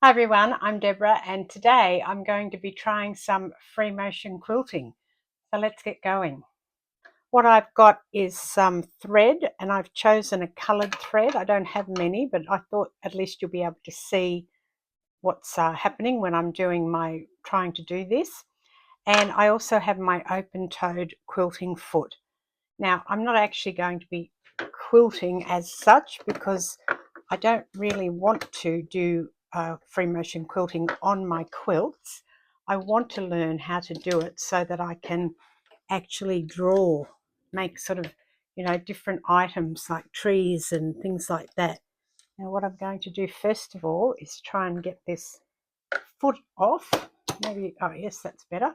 Hi everyone, I'm Deborah and today I'm going to be trying some free motion quilting. So let's get going. What I've got is some thread and I've chosen a coloured thread. I don't have many, but I thought at least you'll be able to see what's happening when I'm trying to do this. And I also have my open-toed quilting foot. Now I'm not actually going to be quilting as such because I don't really want to do free motion quilting on my quilts. I want to learn how to do it so that I can actually make sort of, different items like trees and things like that. Now what I'm going to do first of all is try and get this foot off. Maybe, oh yes, that's better.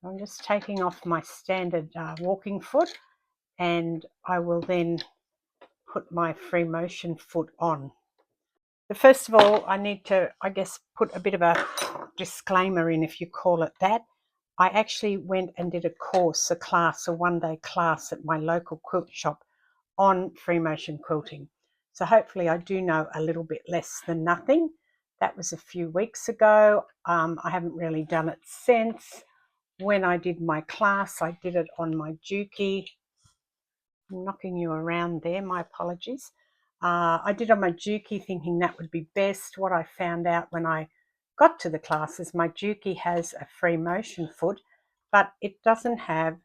I'm just taking off my standard walking foot and I will then put my free motion foot on. But first of all, I need to, I guess, put a bit of a disclaimer in, if you call it that. I actually went and did a one-day class at my local quilt shop on free motion quilting. So hopefully I do know a little bit less than nothing. That was a few weeks ago. I haven't really done it since. When I did my class, I did it on my Juki. I'm knocking you around there, my apologies. I did on my Juki thinking that would be best. What I found out when I got to the class is my Juki has a free motion foot, but it doesn't have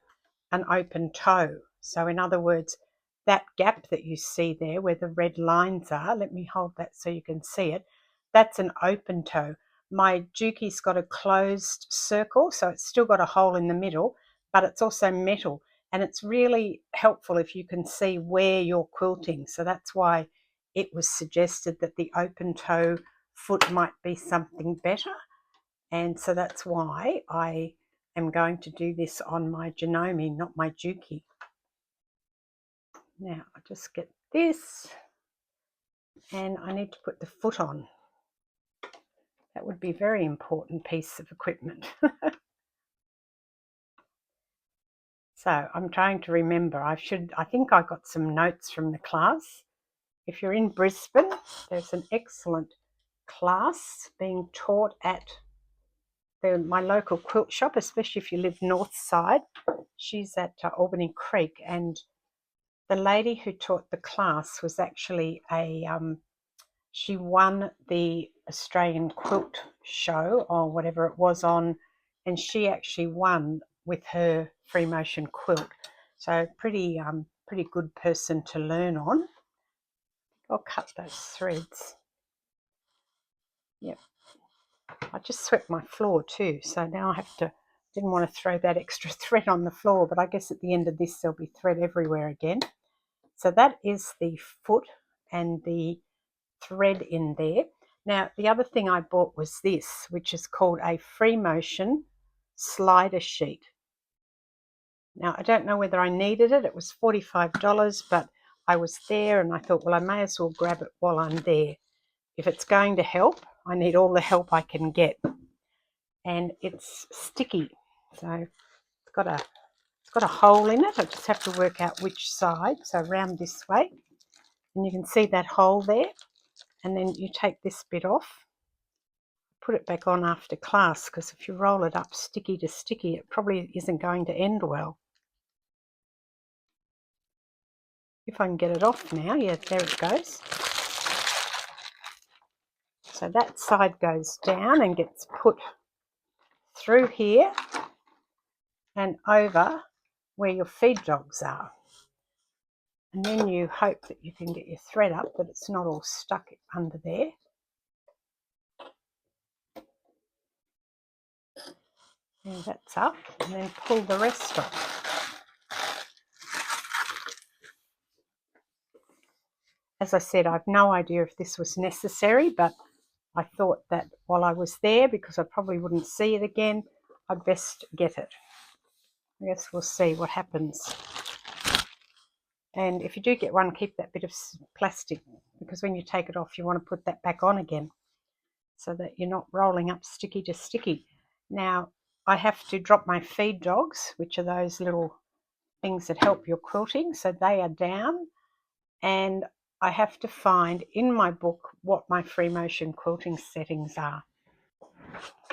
an open toe. So in other words, that gap that you see there where the red lines are, let me hold that so you can see it, that's an open toe. My Juki's got a closed circle, so it's still got a hole in the middle, but it's also metal. And it's really helpful if you can see where you're quilting. So that's why it was suggested that the open toe foot might be something better. And so that's why I am going to do this on my Janome, not my Juki. Now I'll just get this and I need to put the foot on. That would be a very important piece of equipment. So I'm trying to remember. I think I got some notes from the class. If you're in Brisbane, there's an excellent class being taught at my local quilt shop, especially if you live north side. She's at Albany Creek, and the lady who taught the class was actually she won the Australian Quilt Show or whatever it was on, and she actually won with her free motion quilt. So pretty good person to learn on. I'll cut those threads. Yep. I just swept my floor too, so now I didn't want to throw that extra thread on the floor, but I guess at the end of this there'll be thread everywhere again. So that is the foot and the thread in there. Now the other thing I bought was this, which is called a free motion slider sheet. Now I don't know whether I needed it. It was $45, but I was there and I thought, well, I may as well grab it while I'm there. If it's going to help, I need all the help I can get. And it's sticky, so it's got a hole in it. I just have to work out which side. So round this way, and you can see that hole there, and then you take this bit off, put it back on after class, because if you roll it up sticky to sticky, it probably isn't going to end well. If I can get it off now, yeah, there it goes. So that side goes down and gets put through here and over where your feed dogs are. And then you hope that you can get your thread up, that it's not all stuck under there. And that's up, and then pull the rest off. As I said, I've no idea if this was necessary, but I thought that while I was there, because I probably wouldn't see it again, I'd best get it. I guess we'll see what happens. And if you do get one, keep that bit of plastic, because when you take it off, you want to put that back on again so that you're not rolling up sticky to sticky. Now, I have to drop my feed dogs, which are those little things that help your quilting. So they are down, and I have to find in my book what my free motion quilting settings are.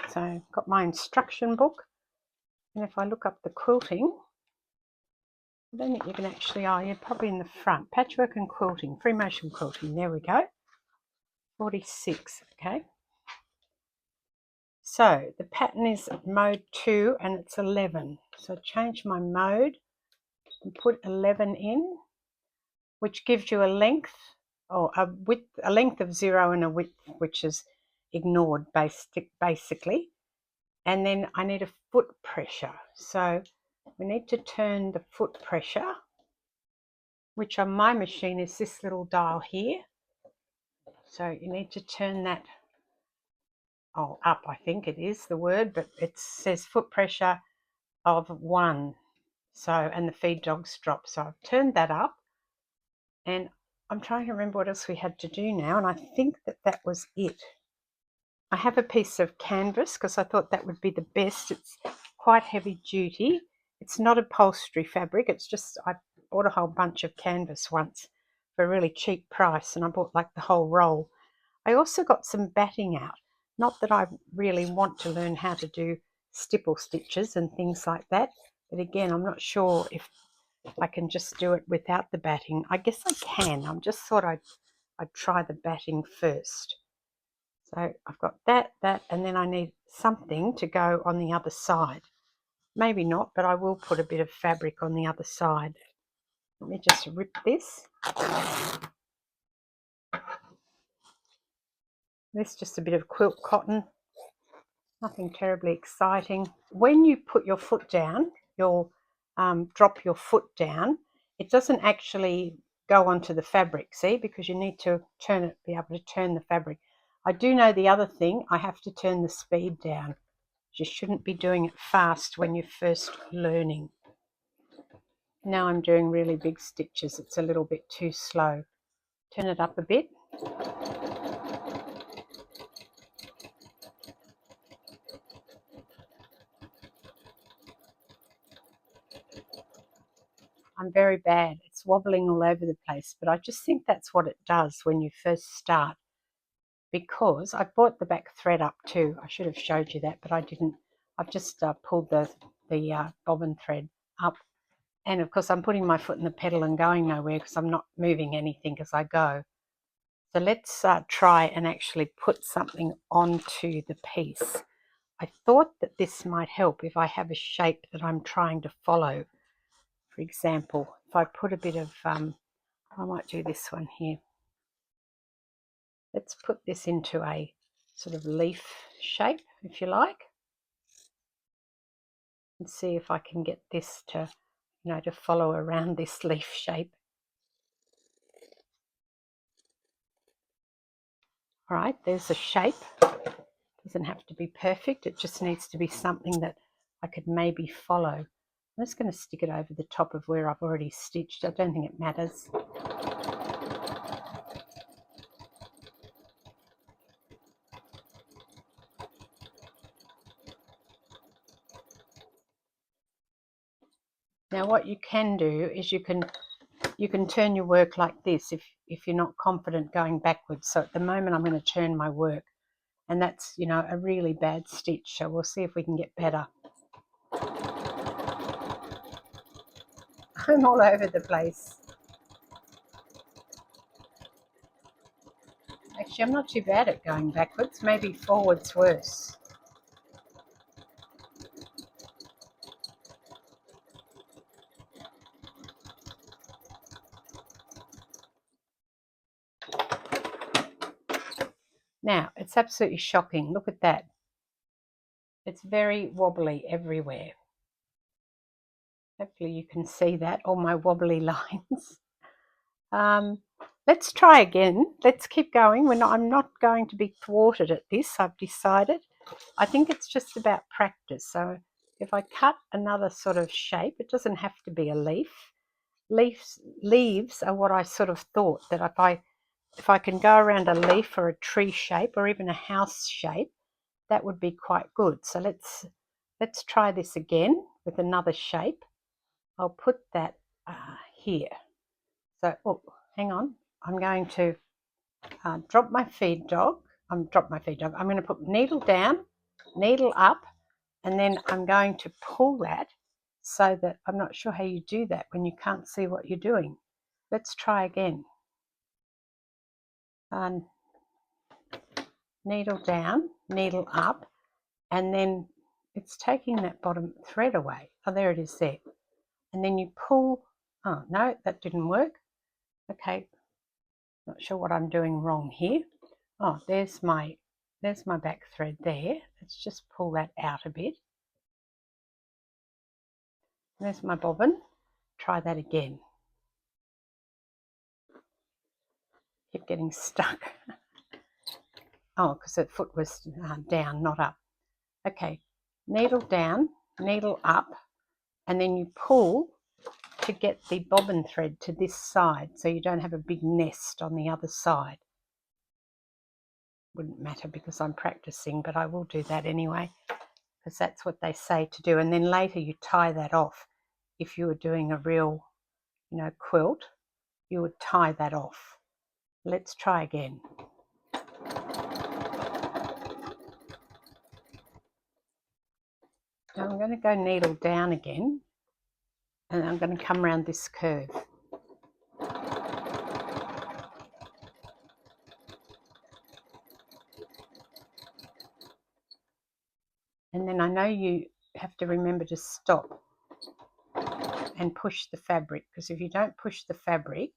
So I've got my instruction book, and if I look up the quilting, I don't think you can actually, oh, you're probably in the front. Patchwork and quilting, free motion quilting, there we go. 46, okay. So the pattern is mode 2 and it's 11. So change my mode and put 11 in, which gives you a length, or a width, a length of 0 and a width, which is ignored basically. And then I need a foot pressure. So we need to turn the foot pressure, which on my machine is this little dial here. So you need to turn that, oh, up, I think it is the word, but it says foot pressure of 1. So, and the feed dogs drop. So I've turned that up, and I'm trying to remember what else we had to do now, and I think that was it. I have a piece of canvas because I thought that would be the best. It's quite heavy duty. It's not upholstery fabric. It's just, I bought a whole bunch of canvas once for a really cheap price, and I bought like the whole roll. I also got some batting out. Not that I really want to learn how to do stipple stitches and things like that, but again, I'm not sure if I can just do it without the batting. I guess I can. I just thought I'd try the batting first. So I've got that, and then I need something to go on the other side. Maybe not, but I will put a bit of fabric on the other side. Let me just rip this. This is just a bit of quilt cotton. Nothing terribly exciting. When you put your foot down, you'll drop your foot down. It doesn't actually go onto the fabric, see, because you need to turn it, be able to turn the fabric. I do know the other thing, I have to turn the speed down. You shouldn't be doing it fast when you're first learning. Now I'm doing really big stitches. It's a little bit too slow. Turn it up a bit. I'm very bad. It's wobbling all over the place, but I just think that's what it does when you first start, because I brought the back thread up too. I should have showed you that, but I didn't. I've just pulled the bobbin thread up, and of course I'm putting my foot in the pedal and going nowhere because I'm not moving anything as I go. So let's try and actually put something onto the piece. I thought that this might help if I have a shape that I'm trying to follow. For example, if I put a bit of, I might do this one here. Let's put this into a sort of leaf shape, if you like, and see if I can get this to, to follow around this leaf shape. All right, there's a shape. It doesn't have to be perfect. It just needs to be something that I could maybe follow. I'm just going to stick it over the top of where I've already stitched. I don't think it matters. Now what you can do is you can turn your work like this if you're not confident going backwards. So at the moment I'm going to turn my work, and that's, a really bad stitch. So we'll see if we can get better. I'm all over the place. Actually, I'm not too bad at going backwards. Maybe forwards worse. Now, it's absolutely shocking. Look at that. It's very wobbly everywhere. Hopefully you can see that, all my wobbly lines. Let's try again. Let's keep going. I'm not going to be thwarted at this, I've decided. I think it's just about practice. So if I cut another sort of shape, it doesn't have to be a leaf. Leaves are what I sort of thought, that if I can go around a leaf or a tree shape or even a house shape, that would be quite good. So let's try this again with another shape. I'll put that here. So, oh, hang on. I'm going to drop my feed dog. I'm going to put needle down, needle up, and then I'm going to pull that so that I'm not sure how you do that when you can't see what you're doing. Let's try again. Needle down, needle up, and then it's taking that bottom thread away. Oh, there it is there. And then you pull. Oh, no, that didn't work. Okay, not sure what I'm doing wrong here. Oh, there's my back thread there. Let's just pull that out a bit. There's my bobbin. Try that again. Keep getting stuck. Oh, because the foot was down, not up. Okay, needle down, needle up, and then you pull to get the bobbin thread to this side so you don't have a big nest on the other side. Wouldn't matter because I'm practicing, but I will do that anyway because that's what they say to do. And then later you tie that off. If you were doing a real, quilt, you would tie that off. Let's try again. Now I'm going to go needle down again, and I'm going to come around this curve. And then I know you have to remember to stop and push the fabric, because if you don't push the fabric,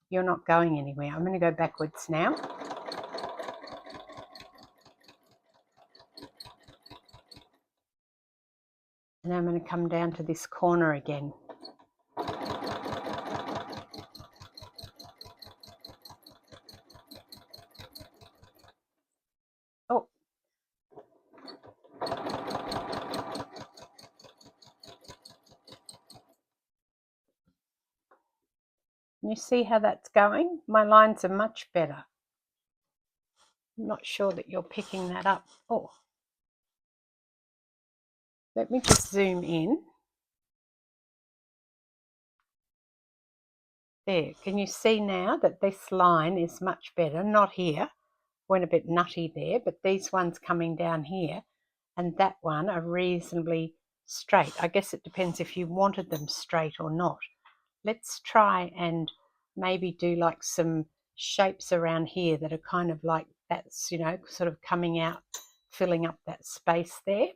you're not going anywhere. I'm going to go backwards now. And I'm going to come down to this corner again. Oh. You see how that's going? My lines are much better. I'm not sure that you're picking that up. Oh. Let me just zoom in. There, can you see now that this line is much better? Not here, went a bit nutty there, but these ones coming down here and that one are reasonably straight. I guess it depends if you wanted them straight or not. Let's try and maybe do like some shapes around here that are kind of like that's, sort of coming out, filling up that space there.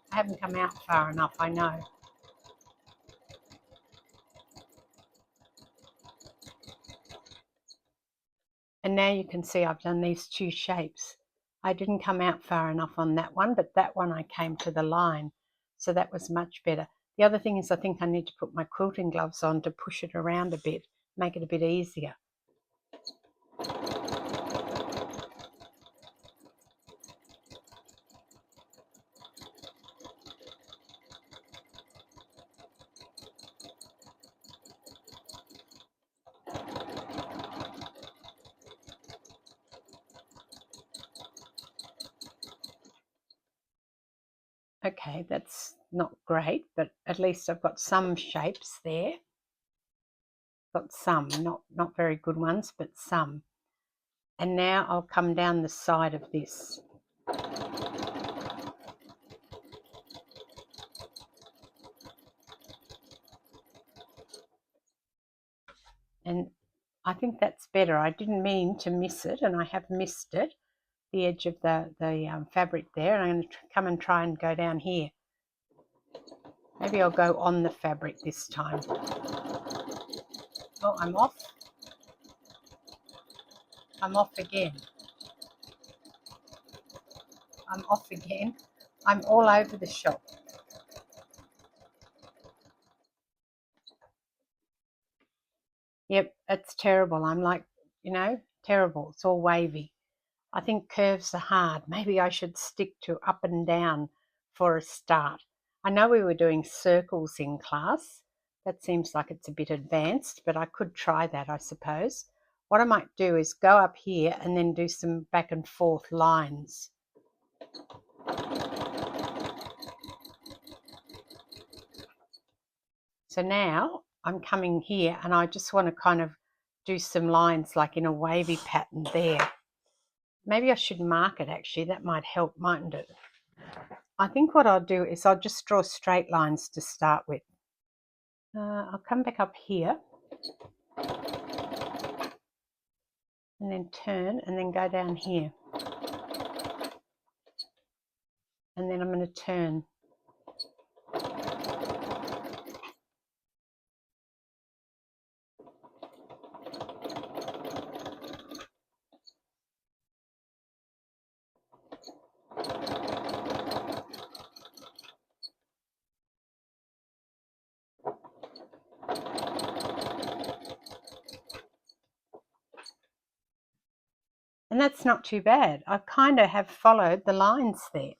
I haven't come out far enough, I know. And now you can see I've done these two shapes. I didn't come out far enough on that one, but that one I came to the line. So that was much better. The other thing is I think I need to put my quilting gloves on to push it around a bit, make it a bit easier. Okay, that's not great, but at least I've got some shapes there. Got some, not very good ones, but some. And now I'll come down the side of this. And I think that's better. I didn't mean to miss it, and I have missed it, the edge of the fabric there. And I'm going to come and try and go down here. Maybe I'll go on the fabric this time. Oh, I'm off. I'm off again. I'm off again. I'm all over the shop. Yep, it's terrible. I'm like, terrible. It's all wavy. I think curves are hard. Maybe I should stick to up and down for a start. I know we were doing circles in class. That seems like it's a bit advanced, but I could try that, I suppose. What I might do is go up here and then do some back and forth lines. So now I'm coming here and I just want to kind of do some lines like in a wavy pattern there. Maybe I should mark it actually, that might help, mightn't it? I think what I'll do is I'll just draw straight lines to start with. I'll come back up here and then turn and then go down here. And then I'm going to turn. And that's not too bad. I kind of have followed the lines there.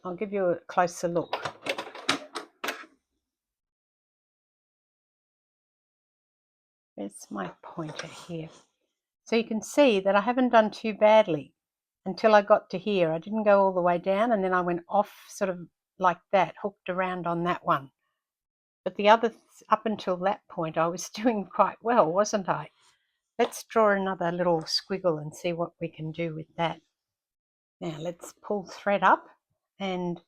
I'll give you a closer look. There's my pointer here. So you can see that I haven't done too badly until I got to here. I didn't go all the way down and then I went off sort of like that, hooked around on that one. But the others, up until that point, I was doing quite well, wasn't I? Let's draw another little squiggle and see what we can do with that. Now let's pull thread up, and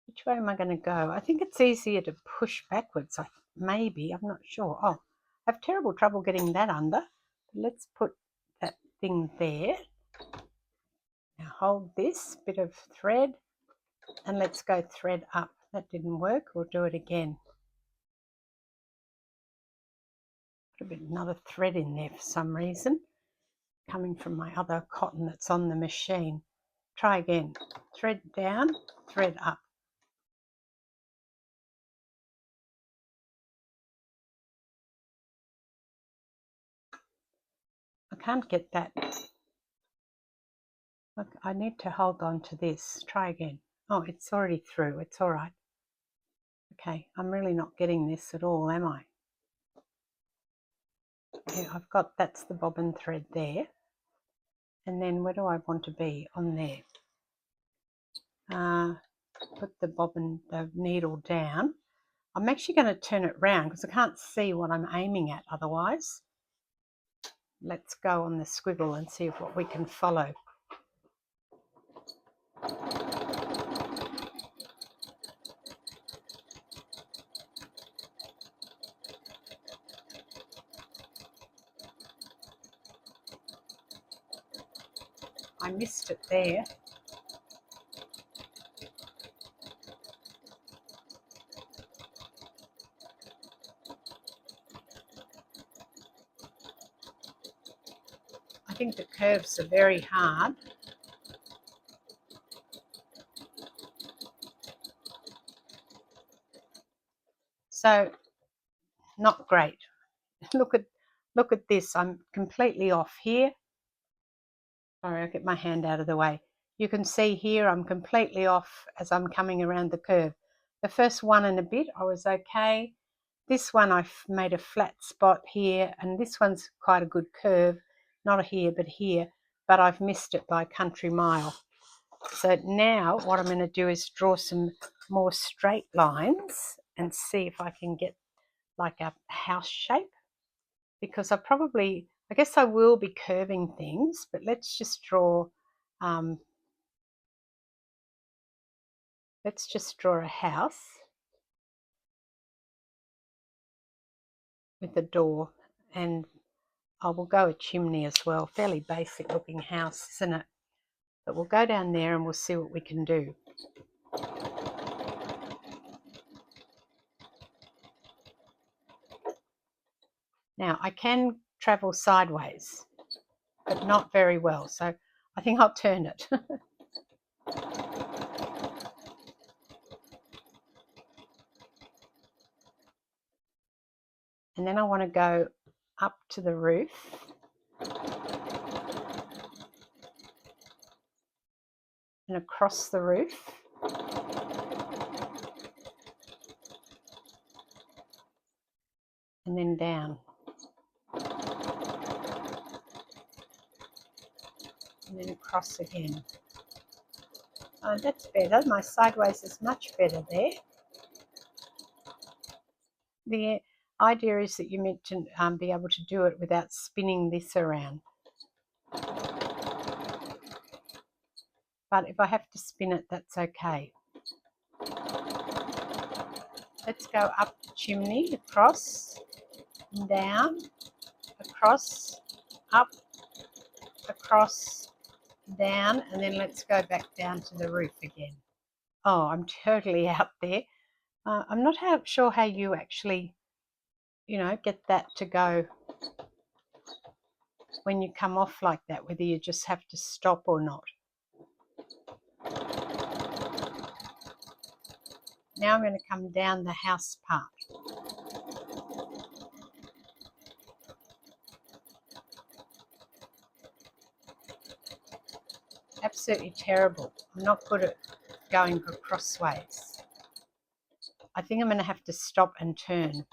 which way am I going to go? I think it's easier to push backwards, maybe, I'm not sure. Oh, I have terrible trouble getting that under. Let's put that thing there. Now hold this bit of thread and let's go thread up. That didn't work, we'll do it again. Another thread in there for some reason, coming from my other cotton that's on the machine. Try again. Thread down, thread up. I can't get that. Look, I need to hold on to this. Try again. Oh, it's already through. It's all right. Okay, I'm really not getting this at all, am I? Yeah, I've got, that's the bobbin thread there. And then where do I want to be? On there. Put the needle down. I'm actually going to turn it round because I can't see what I'm aiming at otherwise. Let's go on the squiggle and see what we can follow. I missed it there. I think the curves are very hard. So, not great. Look at this. I'm completely off here. Sorry, I'll get my hand out of the way. You can see here I'm completely off as I'm coming around the curve. The first one and a bit I was okay. This one I've made a flat spot here, and this one's quite a good curve. Not here but here, but I've missed it by a country mile. So now what I'm going to do is draw some more straight lines and see if I can get like a house shape, because I guess I will be curving things, but let's just draw a house with a door, and I will go a chimney as well. Fairly basic looking house, isn't it? But we'll go down there and we'll see what we can do. Now I can travel sideways, but not very well, so I think I'll turn it. And then I want to go up to the roof. And across the roof. And then down. And then across again. Oh, that's better. My sideways is much better there. The idea is that you're meant to be able to do it without spinning this around. But if I have to spin it, that's okay. Let's go up the chimney, across, and down, across, up, across, down, and then let's go back down to the roof again. Oh, I'm totally out there. I'm not sure how you actually, get that to go when you come off like that, whether you just have to stop or not. Now I'm going to come down the house part. Absolutely terrible. I'm not good at going crossways. I think I'm going to have to stop and turn.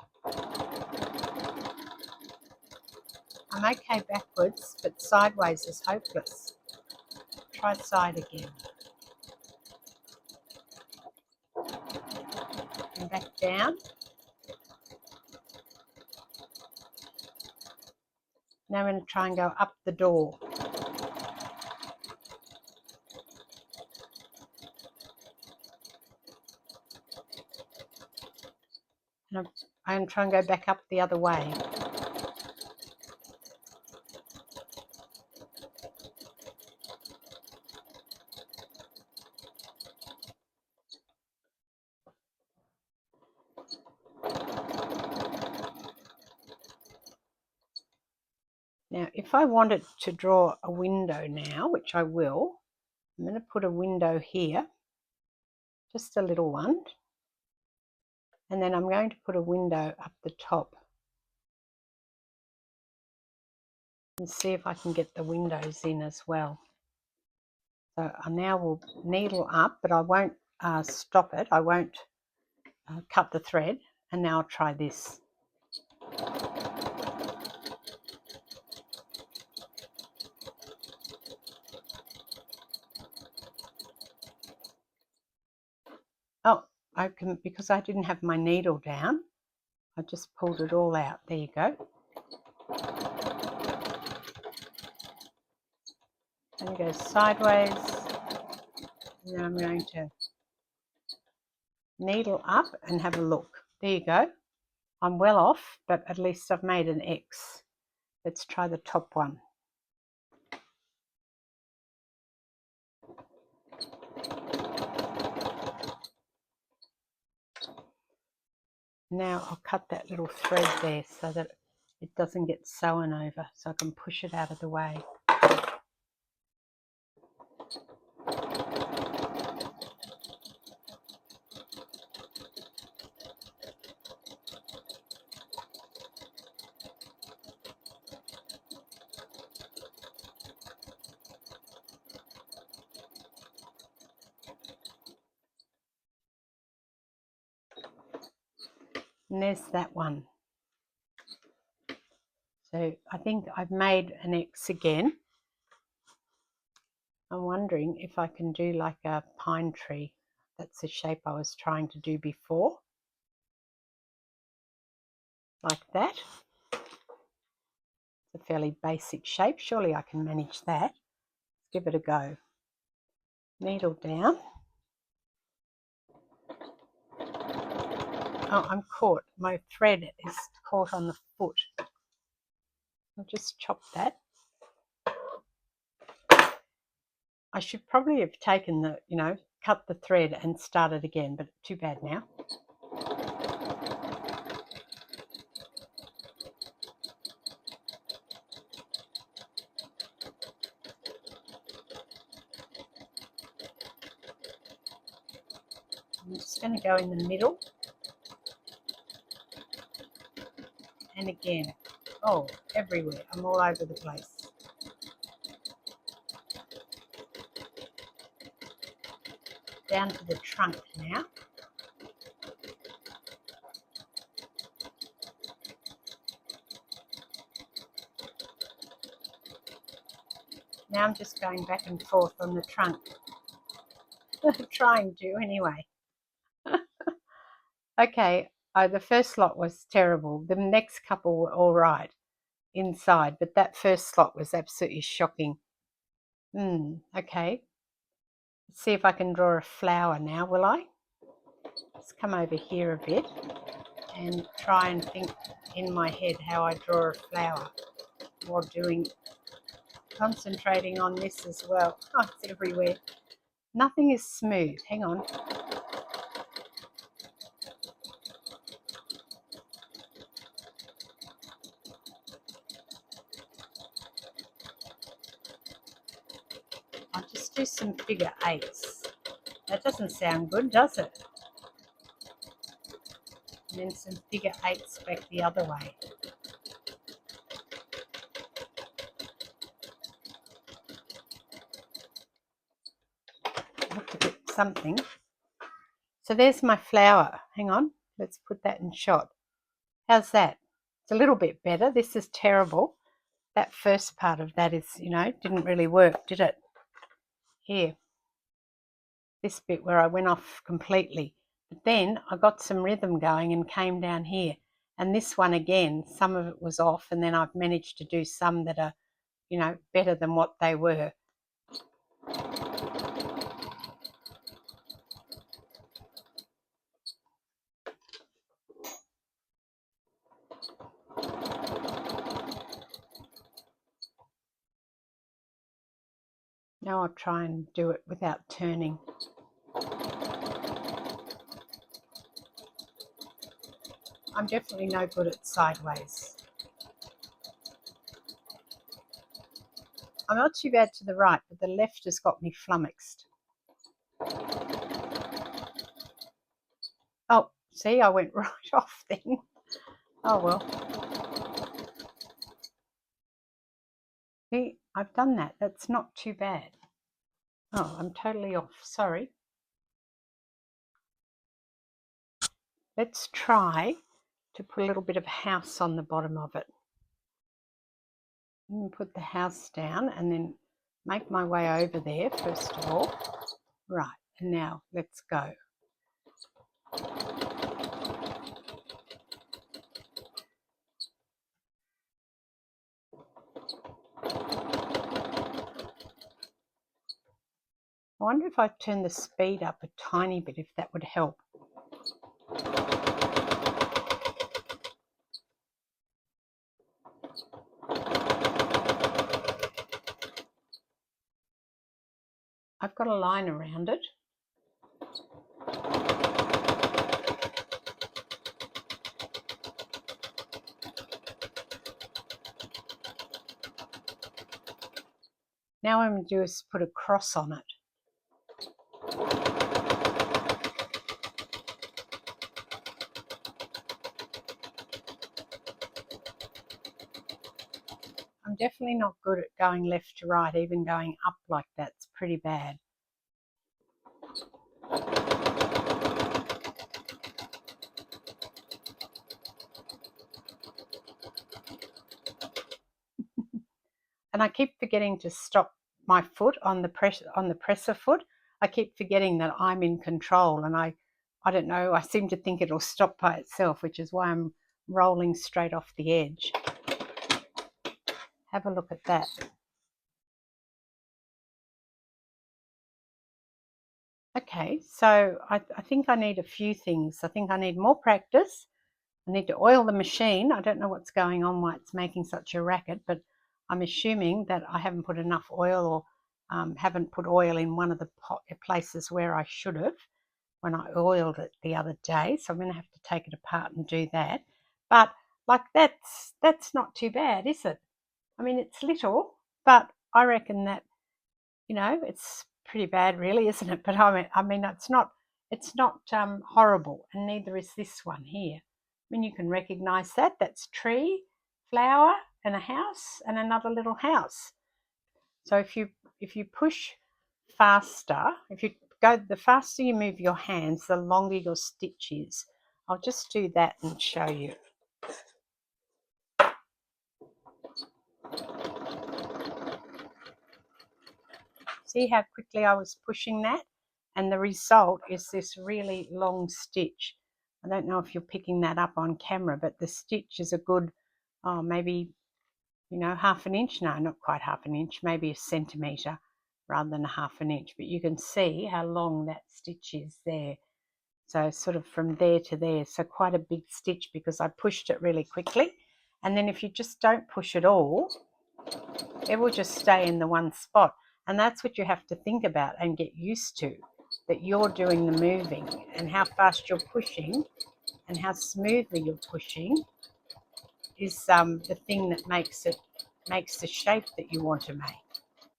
I'm okay backwards, but sideways is hopeless. Try side again. And back down. Now I'm going to try and go up the door. And I'm going to try and go back up the other way. Now, if I wanted to draw a window now, which I will, I'm going to put a window here, just a little one, and then I'm going to put a window up the top and see if I can get the windows in as well. So I now will needle up, but I won't stop it. I won't cut the thread, and now I'll try this. Oh, I can, because I didn't have my needle down, I just pulled it all out. There you go. And go sideways, and then I'm going to needle up and have a look. There you go. I'm well off, but at least I've made an X. Let's try the top one. Now I'll cut that little thread there so that it doesn't get sewn over, so I can push it out of the way. And there's that one. So I think I've made an X again. I'm wondering if I can do like a pine tree. That's the shape I was trying to do before. Like that. It's a fairly basic shape. Surely I can manage that. Let's give it a go. Needle down. Oh, I'm caught. My thread is caught on the foot. I'll just chop that. I should probably have taken the, cut the thread and started again, but too bad now. I'm just going to go in the middle. And again, oh, everywhere. I'm all over the place. Down to the trunk now. Now I'm just going back and forth on the trunk. Trying to anyway. Okay, Oh, the first lot was terrible. The next couple were all right inside, but that first lot was absolutely shocking. Okay. Let's see if I can draw a flower now, will I? Let's come over here a bit and try and think in my head how I draw a flower while concentrating on this as well. Oh, it's everywhere. Nothing is smooth. Hang on. I'll just do some figure eights. That doesn't sound good, does it? And then some figure eights back the other way. I have to get something. So there's my flower. Hang on, let's put that in shot. How's that? It's a little bit better. This is terrible. That first part of that is, didn't really work, did it? Here. This bit where I went off completely. But then I got some rhythm going and came down here. And this one again, some of it was off, and then I've managed to do some that are, better than what they were. Now I'll try and do it without turning. I'm definitely no good at sideways. I'm not too bad to the right, but the left has got me flummoxed. Oh, see, I went right off then. Oh well. See, I've done that. That's not too bad. Oh, I'm totally off. Sorry. Let's try to put a little bit of house on the bottom of it. And put the house down and then make my way over there first of all. Right, and now let's go. I wonder if I turn the speed up a tiny bit, if that would help. I've got a line around it. Now what I'm going to do is put a cross on it. I'm definitely not good at going left to right, even going up like that's pretty bad. And I keep forgetting to stop my foot on the presser foot. I keep forgetting that I'm in control, and I don't know, I seem to think it'll stop by itself, which is why I'm rolling straight off the edge. Have a look at that. Okay, so I think I need a few things. I think I need more practice. I need to oil the machine. I don't know what's going on, why it's making such a racket, but I'm assuming that I haven't put enough oil, or haven't put oil in one of the places where I should have when I oiled it the other day. So I'm going to have to take it apart and do that. But like that's not too bad, is it? I mean, it's little, but I reckon that, it's pretty bad really, isn't it? But I mean it's not horrible, and neither is this one here. I mean, you can recognize that. That's tree, flower, and a house, and another little house. So if you push faster, the faster you move your hands, the longer your stitch is. I'll just do that and show you. See how quickly I was pushing that? And the result is this really long stitch. I don't know if you're picking that up on camera, but the stitch is a good, maybe, you know, half an inch. No, not quite half an inch, maybe a centimetre rather than a half an inch. But you can see how long that stitch is there. So sort of from there to there. So quite a big stitch because I pushed it really quickly. And then if you just don't push it all, it will just stay in the one spot. And that's what you have to think about and get used to, that you're doing the moving, and how fast you're pushing and how smoothly you're pushing is the thing that makes the shape that you want to make.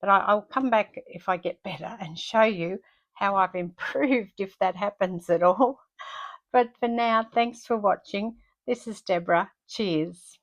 But I'll come back if I get better and show you how I've improved if that happens at all. But for now, thanks for watching. This is Deborah. Cheers.